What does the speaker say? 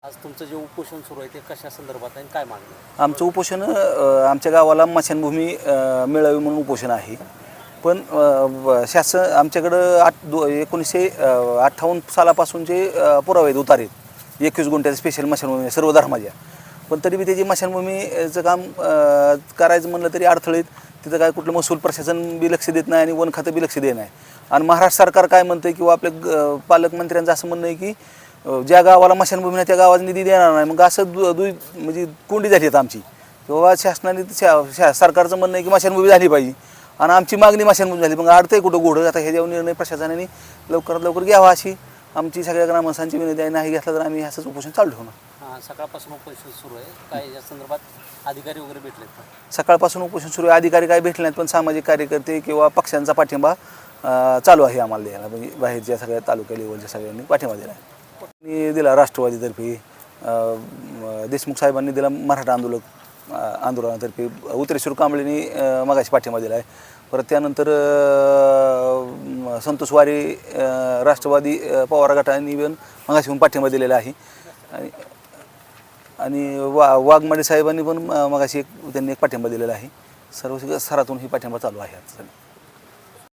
आज तुमचं जे उपोषण सुरू आहे ते कशा संदर्भात आहे आणि काय मागणी आहे? आमचं उपोषण आमच्या गावाला स्मशानभूमी मिळावी म्हणून उपोषण आहे. पण शासन आमच्याकडं 1958 सालापासून जे पुरावे आहेत उतारे 21 गुंठ्याचं स्पेशल स्मशानभूमी सर्व धर्माच्या. पण तरी बी त्याची स्मशानभूमीचं काम करायचं म्हणलं तरी अडथळे तिथं काय कुठलं महसूल प्रशासन बी लक्ष देत नाही आणि वन खातं बी लक्ष देत नाही. आणि महाराष्ट्र सरकार काय म्हणतं किंवा आपल्या पालकमंत्र्यांचं असं म्हणणं आहे की ज्या गावाला स्मशानभूमी नाही त्या गावाला निधी देणार नाही. मग असं म्हणजे कोंडी झाली आहेत आमची किंवा शासनाने सरकारचं म्हणणं आहे की स्मशानभूमी झाली पाहिजे आणि आमची मागणी स्मशानभूमी झाली. मग अडतंय कुठं घोडं आता हे जेव्हा निर्णय प्रशासनाने लवकरात लवकर घ्यावा अशी आमची सगळ्या ग्रामस्थांची विनंती आहे. नाही घेतला तर आम्ही असंच उपोषण चालू ठेवणार. हां, सकाळपासून उपोषण सुरू आहे. काय या संदर्भात अधिकारी वगैरे भेटलेत का? सकाळपासून उपोषण सुरू आहे. अधिकारी काय भेटले नाहीत पण सामाजिक कार्यकर्ते किंवा पक्षांचा पाठिंबा चालू आहे आम्हाला द्यायला. म्हणजे बाहेरच्या सगळ्या तालुका लेवलच्या सगळ्यांनी पाठिंबा दिला आहे. मी दिला राष्ट्रवादीतर्फे, देशमुख साहेबांनी दिला मराठा आंदोलनातर्फे, उतरेश्वर कांबळेंनी मगाशी पाठिंबा दिला आहे. परत त्यानंतर संतोष वारे राष्ट्रवादी पवार गटांनी पण मगाशी पाठिंबा दिलेला आहे. आणि वाघमारे साहेबांनी पण मगाशी त्यांनी एक पाठिंबा दिलेला आहे. सर्व स्तरातून ही पाठिंबा चालू आहे.